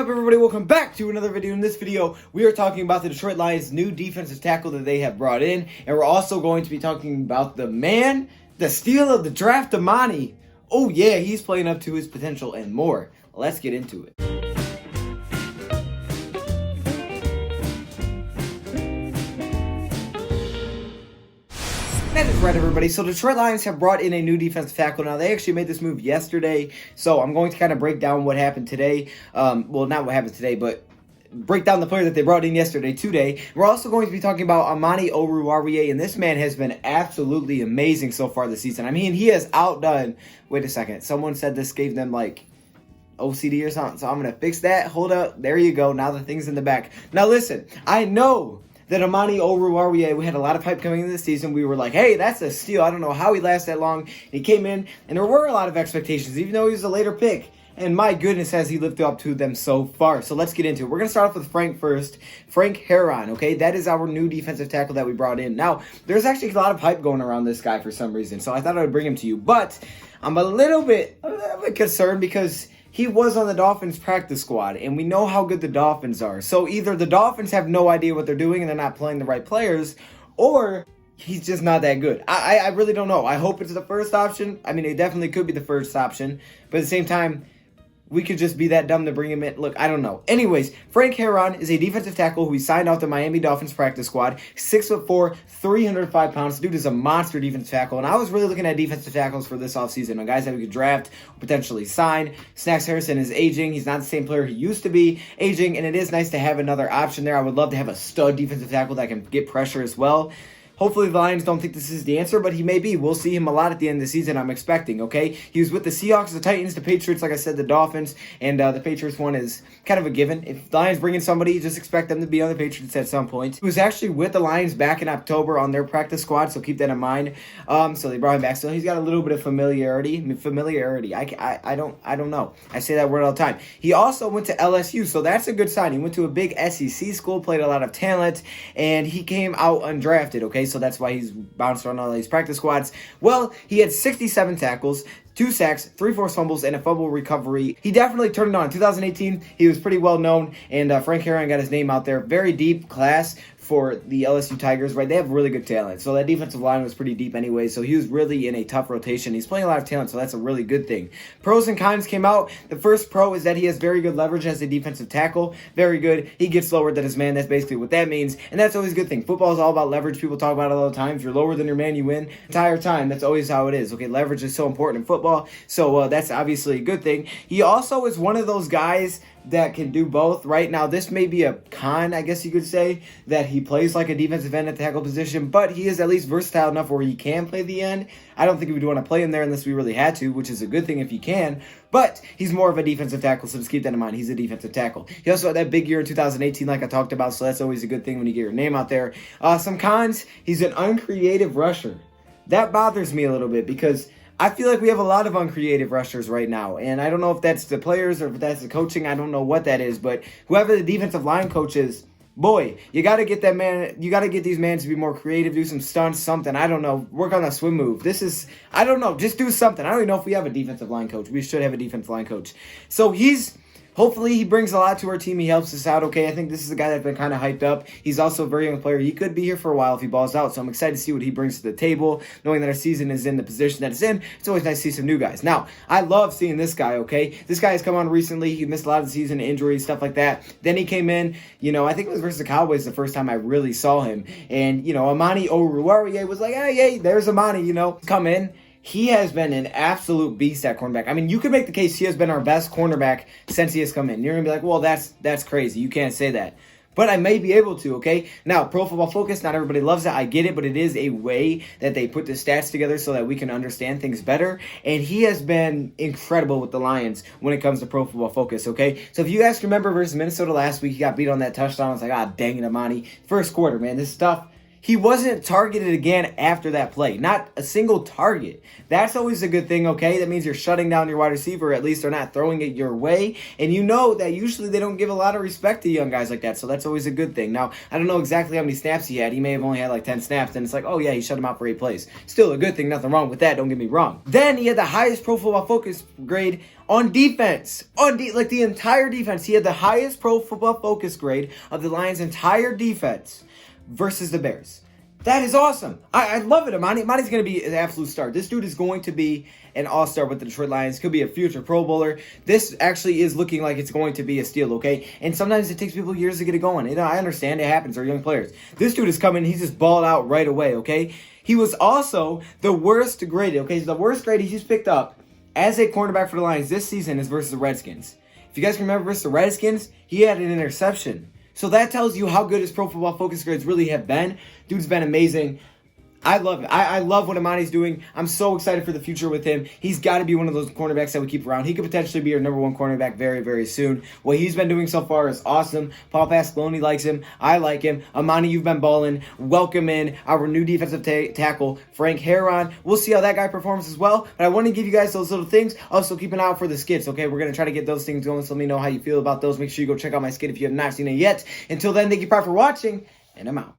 up, everybody? Welcome back to another video. In this video, we are talking about the Detroit Lions' new defensive tackle that they have brought in, and we're also going to be talking about the man, the steal of the draft, Amani. Oh yeah, he's playing up to his potential and more. Let's get into it. That is right, everybody. So Detroit Lions have brought in a new defensive tackle. Now, they actually made this move yesterday, so I'm going to kind of break down what happened today. Well, not what happened today, but break down the player that they brought in yesterday today. We're also going to be talking about Amani, and this man has been absolutely amazing so far this season. I mean, he has outdone... Wait a second. Someone said this gave them, like, OCD or something, so I'm going to fix that. Hold up. There you go. Now the thing's in the back. Now, listen. I know that Amani we had a lot of hype coming into the season. We were like, hey, that's a steal. I don't know how he lasted that long. He came in, and there were a lot of expectations, even though he was a later pick. And my goodness, has he lived up to them so far. So let's get into it. We're going to start off with Frank first. Frank Herron, okay? That is our new defensive tackle that we brought in. Now, there's actually a lot of hype going around this guy for some reason, so I thought I would bring him to you. But I'm a little bit concerned because he was on the Dolphins practice squad, and we know how good the Dolphins are. So either the Dolphins have no idea what they're doing and they're not playing the right players, or he's just not that good. I really don't know. I hope it's the first option. I mean, it definitely could be the first option, but at the same time, we could just be that dumb to bring him in. Look, I don't know. Anyways, Frank Herron is a defensive tackle who he signed off the Miami Dolphins practice squad. 6'4", 305 pounds. Dude is a monster defensive tackle. And I was really looking at defensive tackles for this offseason. Guys that we could draft, potentially sign. Snacks Harrison is aging. He's not the same player he used to be. Aging, and it is nice to have another option there. I would love to have a stud defensive tackle that can get pressure as well. Hopefully the Lions don't think this is the answer, but he may be. We'll see him a lot at the end of the season, I'm expecting, okay? He was with the Seahawks, the Titans, the Patriots, like I said, the Dolphins, and the Patriots one is kind of a given. If the Lions bring in somebody, just expect them to be on the Patriots at some point. He was actually with the Lions back in October on their practice squad, so keep that in mind. So they brought him back. So he's got a little bit of familiarity. I don't know. I say that word all the time. He also went to LSU, so that's a good sign. He went to a big SEC school, played a lot of talent, and he came out undrafted, okay? So that's why he's bounced around all these practice squads. Well, he had 67 tackles, 2 sacks, 3 forced fumbles, and a fumble recovery. He definitely turned it on. In 2018, he was pretty well known, and Frank Herron got his name out there. Very deep class for the LSU Tigers, right? They have really good talent. So that defensive line was pretty deep anyway, so he was really in a tough rotation. He's playing a lot of talent, so that's a really good thing. Pros and cons came out. The first pro is that he has very good leverage as a defensive tackle. Very good. He gets lower than his man. That's basically what that means, and that's always a good thing. Football is all about leverage. People talk about it all the time. If you're lower than your man, you win. Entire time. That's always how it is, okay? Leverage is so important in football, so that's obviously a good thing. He also is one of those guys that can do both. Right now, this may be a con, I guess you could say, that he plays like a defensive end at the tackle position, but he is at least versatile enough where he can play the end. I don't think we would want to play him there unless we really had to, which is a good thing if he can, but he's more of a defensive tackle, so just keep that in mind. He's a defensive tackle. He also had that big year in 2018 like I talked about, so that's always a good thing when you get your name out there. Some cons, he's an uncreative rusher. That bothers me a little bit because I feel like we have a lot of uncreative rushers right now, and I don't know if that's the players or if that's the coaching. I don't know what that is, but whoever the defensive line coach is, boy, you got to get that man. You got to get these men to be more creative, do some stunts, something. I don't know. Work on a swim move. I don't know. Just do something. I don't even know if we have a defensive line coach. We should have a defensive line coach. So hopefully he brings a lot to our team. He helps us out, okay? I think this is a guy that's been kind of hyped up. He's also a very young player. He could be here for a while if he balls out, so I'm excited to see what he brings to the table. Knowing that our season is in the position that it's in, it's always nice to see some new guys. Now, I love seeing this guy, okay? This guy has come on recently. He missed a lot of the season, injuries, stuff like that. Then he came in, I think it was versus the Cowboys the first time I really saw him. And, Amani was like, hey, there's Amani, come in. He has been an absolute beast at cornerback. I mean, you could make the case he has been our best cornerback since he has come in. You're going to be like, well, that's crazy. You can't say that. But I may be able to, okay? Now, Pro Football Focus, not everybody loves it. I get it, but it is a way that they put the stats together so that we can understand things better. And he has been incredible with the Lions when it comes to Pro Football Focus, okay? So if you guys remember versus Minnesota last week, he got beat on that touchdown. I was like, dang it, Amani. First quarter, man, this stuff. he wasn't targeted again after that play. Not a single target. That's always a good thing, okay? That means you're shutting down your wide receiver. At least they're not throwing it your way. And you know that usually they don't give a lot of respect to young guys like that. So that's always a good thing. Now, I don't know exactly how many snaps he had. He may have only had like 10 snaps. And it's like, oh yeah, he shut him out for 8 plays. Still a good thing. Nothing wrong with that. Don't get me wrong. Then he had the highest Pro Football Focus grade on defense. Like the entire defense. He had the highest Pro Football Focus grade of the Lions' entire defense versus the Bears. That is awesome. I love it. Amani's going to be an absolute star. This dude is going to be an all-star with the Detroit Lions. Could be a future Pro Bowler. This actually is looking like it's going to be a steal, okay? And sometimes it takes people years to get it going. You know, I understand. It happens. They're young players. This dude is coming. He's just balled out right away, okay? He was also the worst graded, okay? So the worst grade he's picked up as a cornerback for the Lions this season is versus the Redskins. If you guys can remember versus the Redskins, he had an interception. So that tells you how good his Pro Football Focus grades really have been. Dude's been amazing. I love it. I love what Amani's doing. I'm so excited for the future with him. He's got to be one of those cornerbacks that we keep around. He could potentially be our number 1 cornerback very, very soon. What he's been doing so far is awesome. Paul Pasqualoni likes him. I like him. Amani, you've been balling. Welcome in our new defensive tackle, Frank Herron. We'll see how that guy performs as well. But I want to give you guys those little things. Also, keep an eye out for the skits, okay? We're going to try to get those things going, so let me know how you feel about those. Make sure you go check out my skit if you have not seen it yet. Until then, thank you for watching, and I'm out.